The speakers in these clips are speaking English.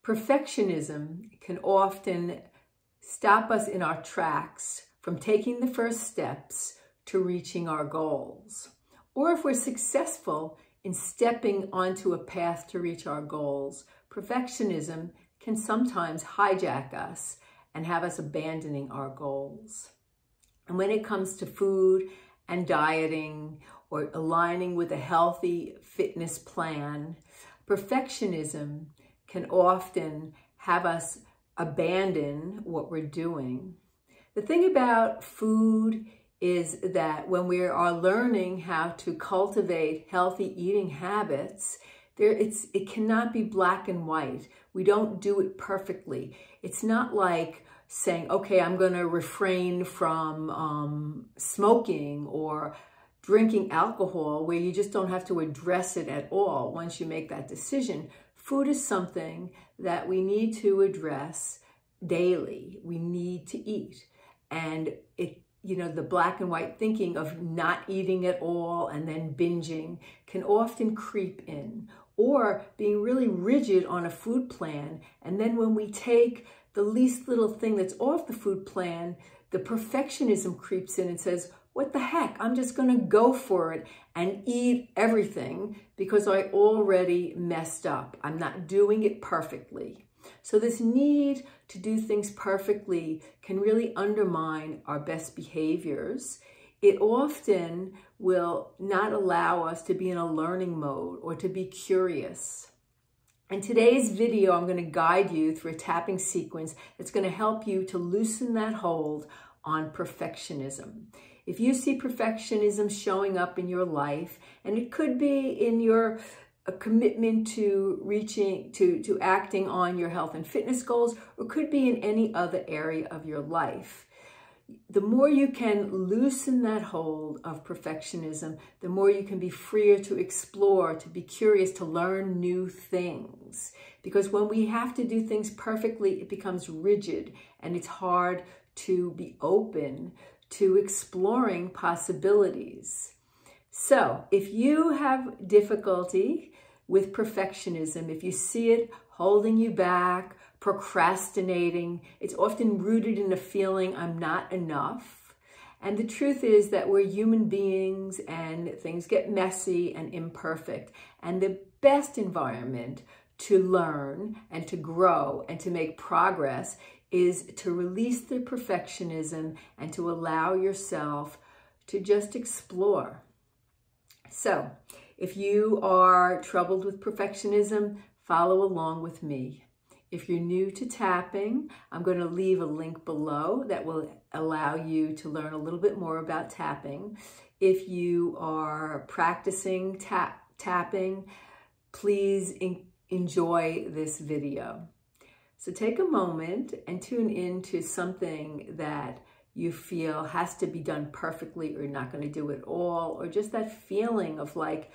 Perfectionism can often stop us in our tracks from taking the first steps to reaching our goals. Or if we're successful in stepping onto a path to reach our goals, perfectionism can sometimes hijack us and have us abandoning our goals. And when it comes to food and dieting or aligning with a healthy fitness plan, perfectionism can often have us abandon what we're doing. The thing about food is that when we are learning how to cultivate healthy eating habits, it cannot be black and white. We don't do it perfectly. It's not like saying, okay, I'm going to refrain from smoking or drinking alcohol, where you just don't have to address it at all once you make that decision. Food is something that we need to address daily. We need to eat. And the black and white thinking of not eating at all and then binging can often creep in, or being really rigid on a food plan. And then when we take the least little thing that's off the food plan, the perfectionism creeps in and says, what the heck, I'm just going to go for it and eat everything because I already messed up. I'm not doing it perfectly. So this need to do things perfectly can really undermine our best behaviors. It often will not allow us to be in a learning mode or to be curious. In today's video, I'm going to guide you through a tapping sequence that's going to help you to loosen that hold on perfectionism. If you see perfectionism showing up in your life, and it could be in your commitment to acting on your health and fitness goals, or could be in any other area of your life, the more you can loosen that hold of perfectionism, the more you can be freer to explore, to be curious, to learn new things. Because when we have to do things perfectly, it becomes rigid and it's hard to be open to exploring possibilities. So if you have difficulty with perfectionism, if you see it holding you back, procrastinating, it's often rooted in a feeling I'm not enough. And the truth is that we're human beings and things get messy and imperfect. And the best environment to learn and to grow and to make progress is to release the perfectionism and to allow yourself to just explore. So if you are troubled with perfectionism, follow along with me. If you're new to tapping, I'm going to leave a link below that will allow you to learn a little bit more about tapping. If you are practicing tapping, please enjoy this video. So take a moment and tune into something that you feel has to be done perfectly, or you're not going to do it all, or just that feeling of like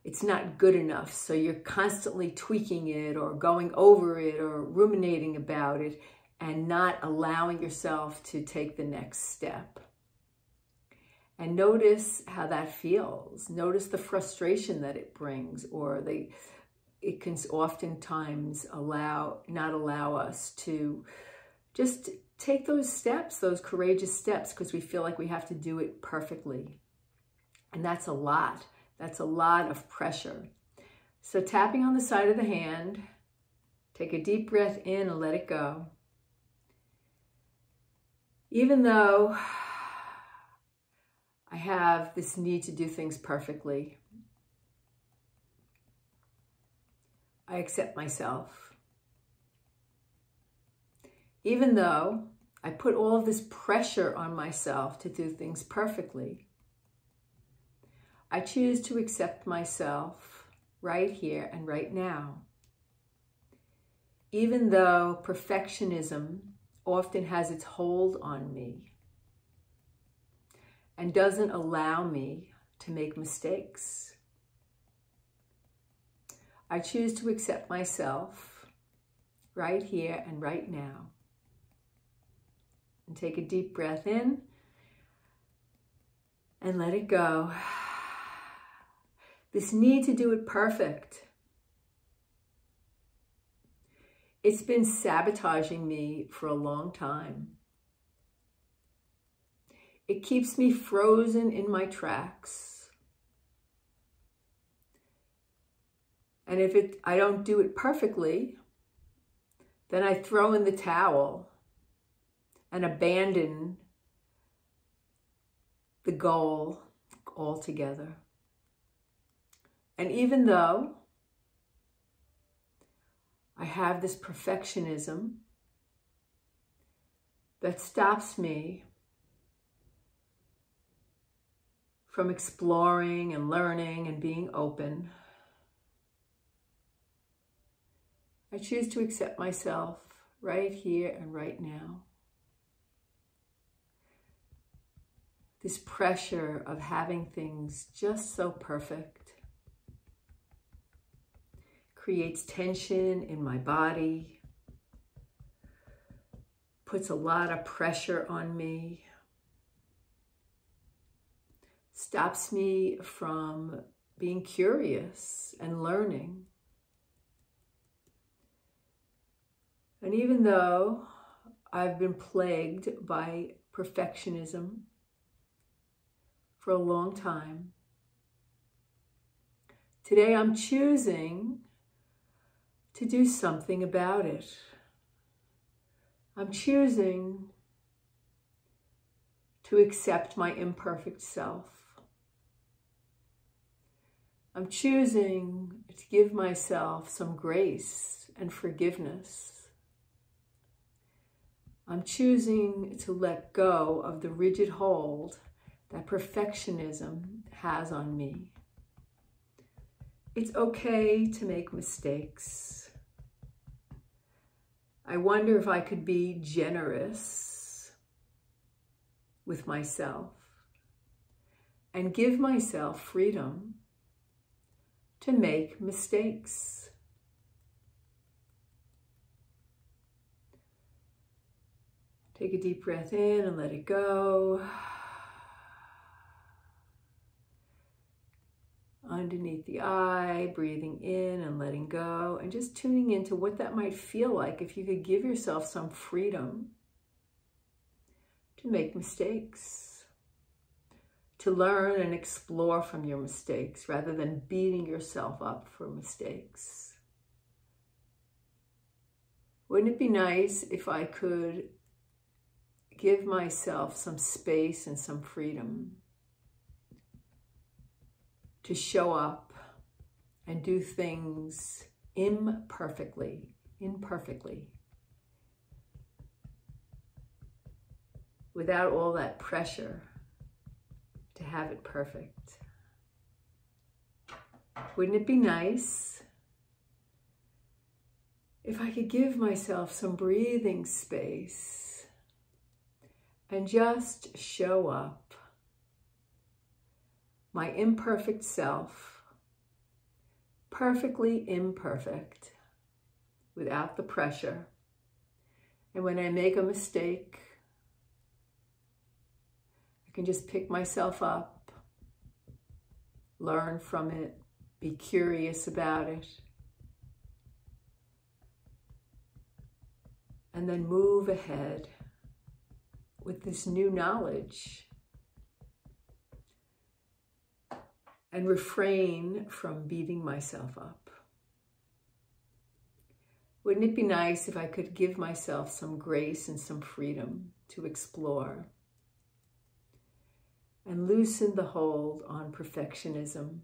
it's not good enough. So you're constantly tweaking it or going over it or ruminating about it and not allowing yourself to take the next step. And notice how that feels. Notice the frustration that it brings, or it can oftentimes not allow us to just take those steps, those courageous steps, because we feel like we have to do it perfectly. And that's a lot. That's a lot of pressure. So tapping on the side of the hand, take a deep breath in and let it go. Even though I have this need to do things perfectly, I accept myself. Even though I put all of this pressure on myself to do things perfectly, I choose to accept myself right here and right now. Even though perfectionism often has its hold on me and doesn't allow me to make mistakes, I choose to accept myself right here and right now. And take a deep breath in and let it go. This need to do it perfect It's been sabotaging me for a long time. It keeps me frozen in my tracks. And if I don't do it perfectly, then I throw in the towel and abandon the goal altogether. And even though I have this perfectionism that stops me from exploring and learning and being open, I choose to accept myself right here and right now. This pressure of having things just so perfect creates tension in my body, puts a lot of pressure on me, stops me from being curious and learning. And even though I've been plagued by perfectionism for a long time, today I'm choosing to do something about it. I'm choosing to accept my imperfect self. I'm choosing to give myself some grace and forgiveness. I'm choosing to let go of the rigid hold that perfectionism has on me. It's okay to make mistakes. I wonder if I could be generous with myself and give myself freedom to make mistakes. Take a deep breath in and let it go. Underneath the eye, breathing in and letting go, and just tuning into what that might feel like if you could give yourself some freedom to make mistakes, to learn and explore from your mistakes rather than beating yourself up for mistakes. Wouldn't it be nice if I could give myself some space and some freedom to show up and do things imperfectly, without all that pressure to have it perfect? Wouldn't it be nice if I could give myself some breathing space and just show up, my imperfect self, perfectly imperfect, without the pressure. And when I make a mistake, I can just pick myself up, learn from it, be curious about it, and then move ahead with this new knowledge and refrain from beating myself up. Wouldn't it be nice if I could give myself some grace and some freedom to explore and loosen the hold on perfectionism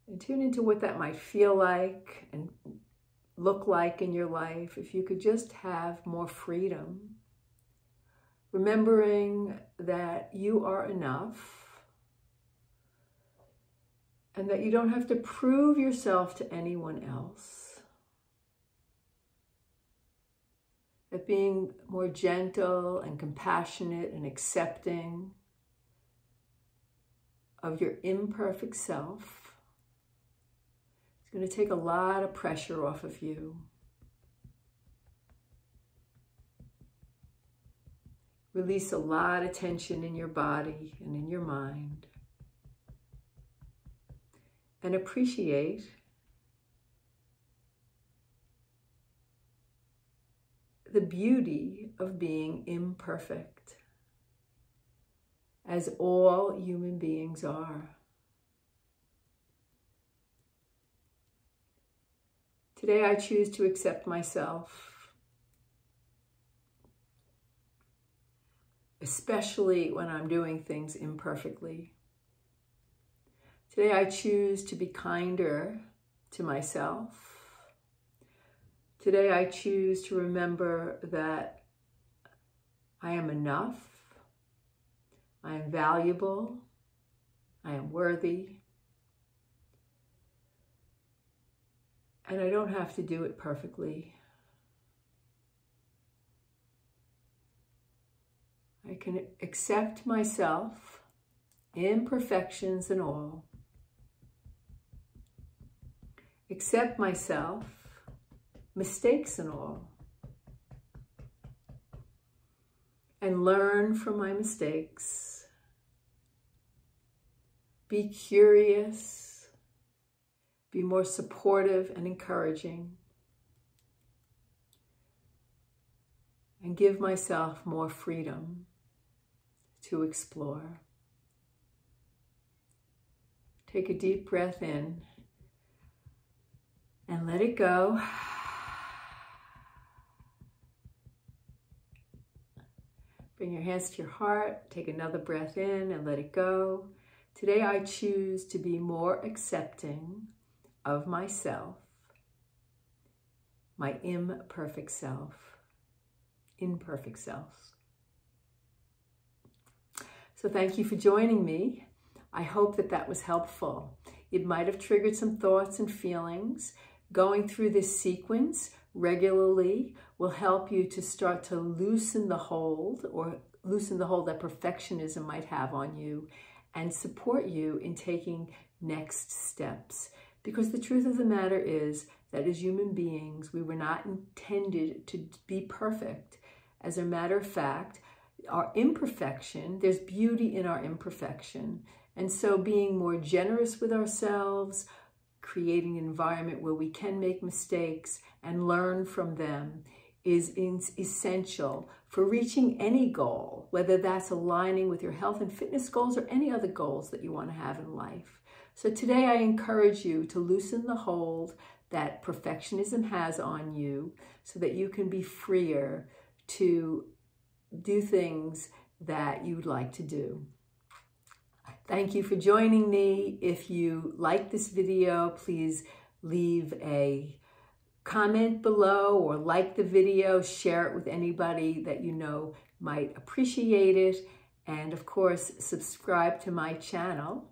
and tune into what that might feel like and look like in your life if you could just have more freedom, remembering that you are enough and that you don't have to prove yourself to anyone else. That being more gentle and compassionate and accepting of your imperfect self is going to take a lot of pressure off of you. Release a lot of tension in your body and in your mind. And appreciate the beauty of being imperfect, as all human beings are. Today I choose to accept myself, especially when I'm doing things imperfectly. Today I choose to be kinder to myself. Today I choose to remember that I am enough, I am valuable, I am worthy, and I don't have to do it perfectly. I can accept myself, imperfections and all. Accept myself, mistakes and all. And learn from my mistakes. Be curious. Be more supportive and encouraging. And give myself more freedom to explore. Take a deep breath in and let it go. Bring your hands to your heart. Take another breath in and let it go. Today I choose to be more accepting of myself, my imperfect self. So thank you for joining me. I hope that that was helpful. It might have triggered some thoughts and feelings. Going through this sequence regularly will help you to start to loosen the hold that perfectionism might have on you and support you in taking next steps. Because the truth of the matter is that as human beings, we were not intended to be perfect. As a matter of fact, our imperfection, there's beauty in our imperfection. And so being more generous with ourselves, creating an environment where we can make mistakes and learn from them is essential for reaching any goal, whether that's aligning with your health and fitness goals or any other goals that you want to have in life. So today I encourage you to loosen the hold that perfectionism has on you so that you can be freer to do things that you'd like to do. Thank you for joining me. If you like this video, please leave a comment below or like the video, share it with anybody that you know might appreciate it. And of course, subscribe to my channel.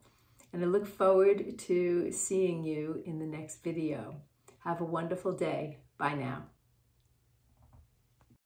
And I look forward to seeing you in the next video. Have a wonderful day. Bye now.